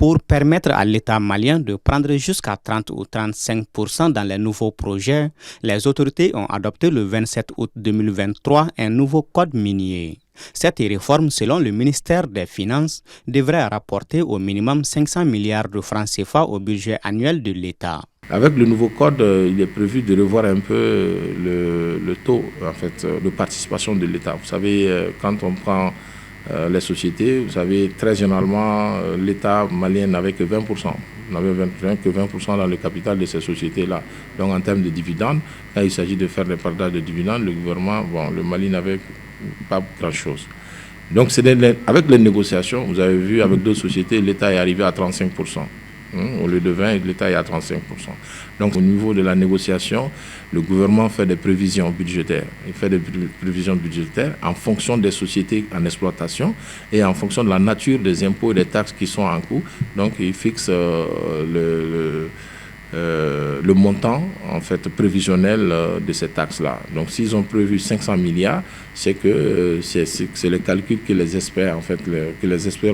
Pour permettre à l'État malien de prendre jusqu'à 30 ou 35% dans les nouveaux projets, les autorités ont adopté le 27 août 2023 un nouveau code minier. Cette réforme, selon le ministère des Finances, devrait rapporter au minimum 500 milliards de francs CFA au budget annuel de l'État. Avec le nouveau code, il est prévu de revoir un peu le taux de participation de l'État. Vous savez, quand on prend les sociétés, vous savez, très généralement, l'État malien n'avait que 20%. On n'avait que 20% dans le capital de ces sociétés-là. Donc en termes de dividendes, quand il s'agit de faire des partages de dividendes, le gouvernement, le Mali n'avait pas grand-chose. Donc avec les négociations, vous avez vu, avec d'autres sociétés, l'État est arrivé à 35%. Au lieu de 20, l'État est à 35%. Donc au niveau de la négociation, le gouvernement fait des prévisions budgétaires. Il fait des prévisions budgétaires en fonction des sociétés en exploitation et en fonction de la nature des impôts et des taxes qui sont en cours. Donc il fixe le montant en fait prévisionnel de ces taxes-là. Donc s'ils ont prévu 500 milliards, c'est que c'est le calcul que les experts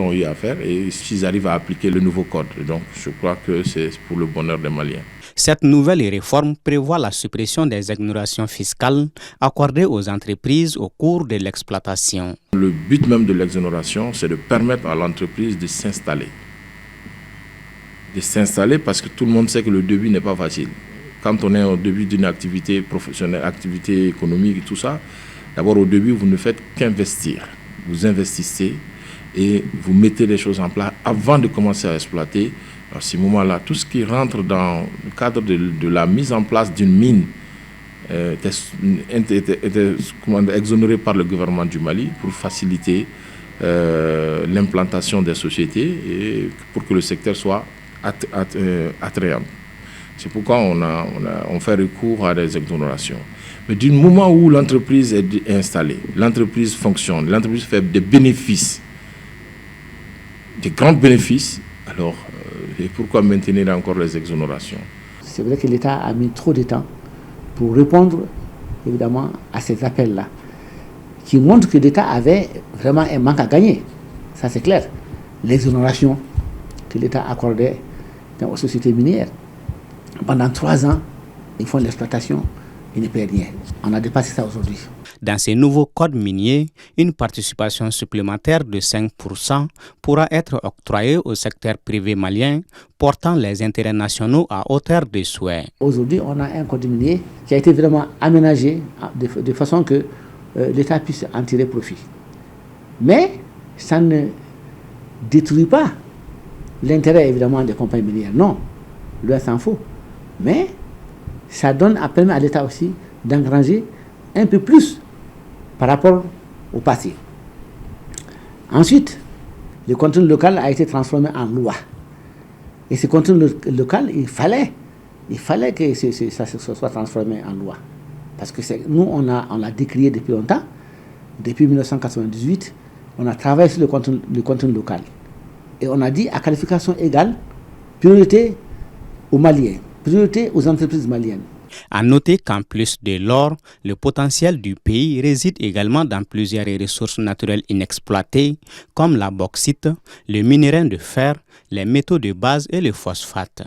ont eu à faire et s'ils arrivent à appliquer le nouveau code. Donc je crois que c'est pour le bonheur des Maliens. Cette nouvelle réforme prévoit la suppression des exonérations fiscales accordées aux entreprises au cours de l'exploitation. Le but même de l'exonération, c'est de permettre à l'entreprise de s'installer. Parce que tout le monde sait que le début n'est pas facile. Quand on est au début d'une activité professionnelle, activité économique et tout ça, d'abord au début, vous ne faites qu'investir. Vous investissez et vous mettez les choses en place avant de commencer à exploiter. À ce moment-là, tout ce qui rentre dans le cadre de la mise en place d'une mine était exonéré par le gouvernement du Mali pour faciliter l'implantation des sociétés et pour que le secteur soit attrayant. C'est pourquoi on fait recours à des exonérations. Mais du moment où l'entreprise est installée, l'entreprise fonctionne, l'entreprise fait des bénéfices, des grands bénéfices, alors et pourquoi maintenir encore les exonérations? C'est vrai que l'État a mis trop de temps pour répondre évidemment à ces appels-là, qui montrent que l'État avait vraiment un manque à gagner. Ça c'est clair. L'exonération que l'État accordait aux sociétés minières. Pendant 3 ans, ils font l'exploitation, ils ne paient rien. On a dépassé ça aujourd'hui. Dans ces nouveaux codes miniers, une participation supplémentaire de 5% pourra être octroyée au secteur privé malien, portant les intérêts nationaux à hauteur des souhaits. Aujourd'hui, on a un code minier qui a été vraiment aménagé de façon que l'État puisse en tirer profit. Mais ça ne détruit pas l'intérêt évidemment des compagnies minières. Non, loin s'en faut. Mais ça permet à l'État aussi d'engranger un peu plus par rapport au passé. Ensuite, le contenu local a été transformé en loi. Et ce contenu local, il fallait que ça soit transformé en loi. Parce que nous, on l'a décrié depuis longtemps. Depuis 1998, on a travaillé sur le contenu local. Et on a dit à qualification égale, priorité aux Maliens, priorité aux entreprises maliennes. À noter qu'en plus de l'or, le potentiel du pays réside également dans plusieurs ressources naturelles inexploitées, comme la bauxite, le minerai de fer, les métaux de base et le phosphate.